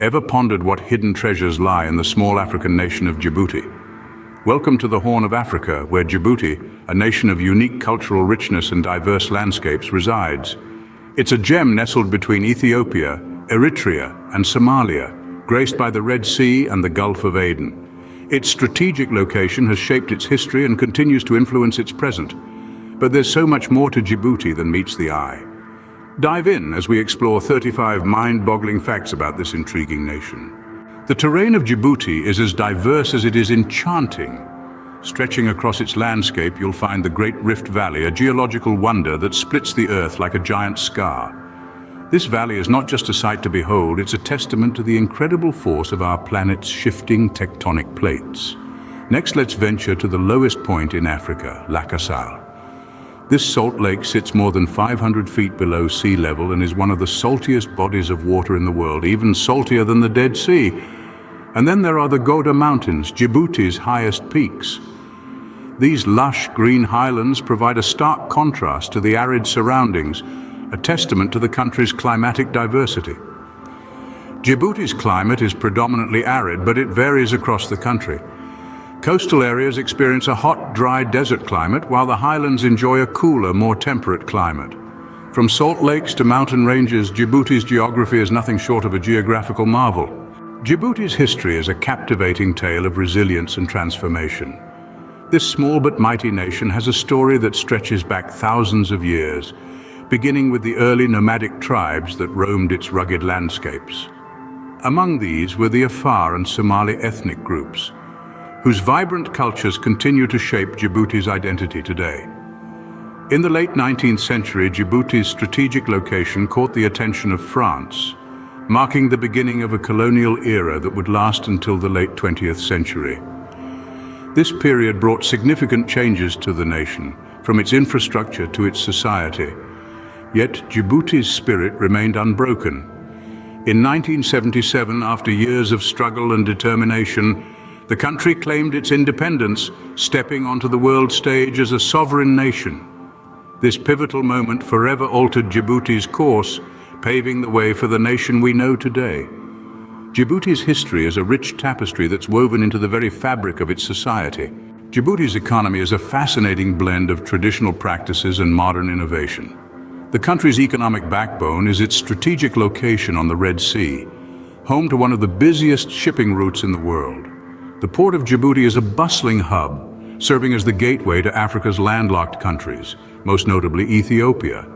Ever pondered what hidden treasures lie in the small African nation of Djibouti? Welcome to the Horn of Africa, where Djibouti, a nation of unique cultural richness and diverse landscapes, resides. It's a gem nestled between Ethiopia, Eritrea, and Somalia, graced by the Red Sea and the Gulf of Aden. Its strategic location has shaped its history and continues to influence its present. But there's so much more to Djibouti than meets the eye. Dive in as we explore 35 mind-boggling facts about this intriguing nation. The terrain of Djibouti is as diverse as it is enchanting. Stretching across its landscape, you'll find the Great Rift Valley, a geological wonder that splits the earth like a giant scar. This valley is not just a sight to behold, it's a testament to the incredible force of our planet's shifting tectonic plates. Next, let's venture to the lowest point in Africa, Lakasal. This salt lake sits more than 500 feet below sea level and is one of the saltiest bodies of water in the world, even saltier than the Dead Sea. And then there are the Goda Mountains, Djibouti's highest peaks. These lush green highlands provide a stark contrast to the arid surroundings, a testament to the country's climatic diversity. Djibouti's climate is predominantly arid, but it varies across the country. Coastal areas experience a hot, dry desert climate, while the highlands enjoy a cooler, more temperate climate. From salt lakes to mountain ranges, Djibouti's geography is nothing short of a geographical marvel. Djibouti's history is a captivating tale of resilience and transformation. This small but mighty nation has a story that stretches back thousands of years, beginning with the early nomadic tribes that roamed its rugged landscapes. Among these were the Afar and Somali ethnic groups, whose vibrant cultures continue to shape Djibouti's identity today. In the late 19th century, Djibouti's strategic location caught the attention of France, marking the beginning of a colonial era that would last until the late 20th century. This period brought significant changes to the nation, from its infrastructure to its society. Yet Djibouti's spirit remained unbroken. In 1977, after years of struggle and determination, the country claimed its independence, stepping onto the world stage as a sovereign nation. This pivotal moment forever altered Djibouti's course, paving the way for the nation we know today. Djibouti's history is a rich tapestry that's woven into the very fabric of its society. Djibouti's economy is a fascinating blend of traditional practices and modern innovation. The country's economic backbone is its strategic location on the Red Sea, home to one of the busiest shipping routes in the world. The port of Djibouti is a bustling hub, serving as the gateway to Africa's landlocked countries, most notably Ethiopia.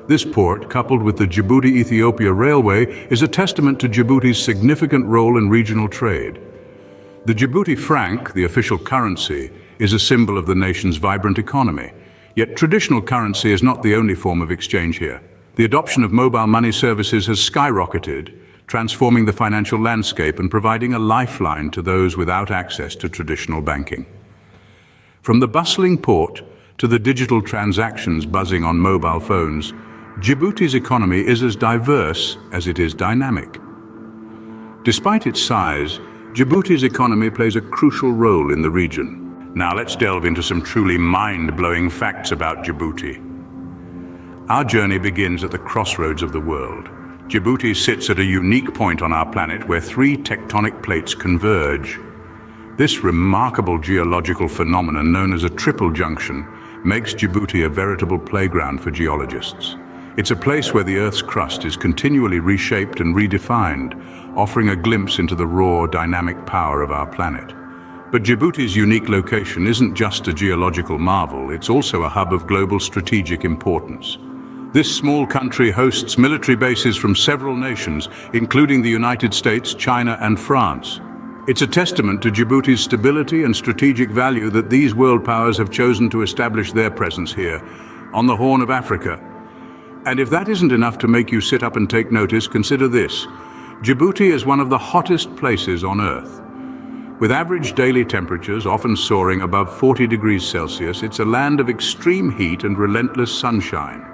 This port, coupled with the Djibouti-Ethiopia Railway, is a testament to Djibouti's significant role in regional trade. The Djibouti franc, the official currency, is a symbol of the nation's vibrant economy. Yet traditional currency is not the only form of exchange here. The adoption of mobile money services has skyrocketed, transforming the financial landscape and providing a lifeline to those without access to traditional banking. From the bustling port to the digital transactions buzzing on mobile phones, Djibouti's economy is as diverse as it is dynamic. Despite its size, Djibouti's economy plays a crucial role in the region. Now let's delve into some truly mind-blowing facts about Djibouti. Our journey begins at the crossroads of the world. Djibouti sits at a unique point on our planet where three tectonic plates converge. This remarkable geological phenomenon, known as a triple junction, makes Djibouti a veritable playground for geologists. It's a place where the Earth's crust is continually reshaped and redefined, offering a glimpse into the raw, dynamic power of our planet. But Djibouti's unique location isn't just a geological marvel, it's also a hub of global strategic importance. This small country hosts military bases from several nations, including the United States, China, and France. It's a testament to Djibouti's stability and strategic value that these world powers have chosen to establish their presence here, on the Horn of Africa. And if that isn't enough to make you sit up and take notice, consider this. Djibouti is one of the hottest places on Earth. With average daily temperatures often soaring above 40 degrees Celsius, it's a land of extreme heat and relentless sunshine.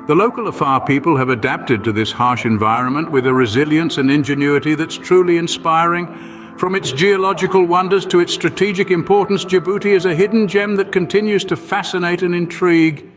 The local Afar people have adapted to this harsh environment with a resilience and ingenuity that's truly inspiring. From its geological wonders to its strategic importance, Djibouti is a hidden gem that continues to fascinate and intrigue.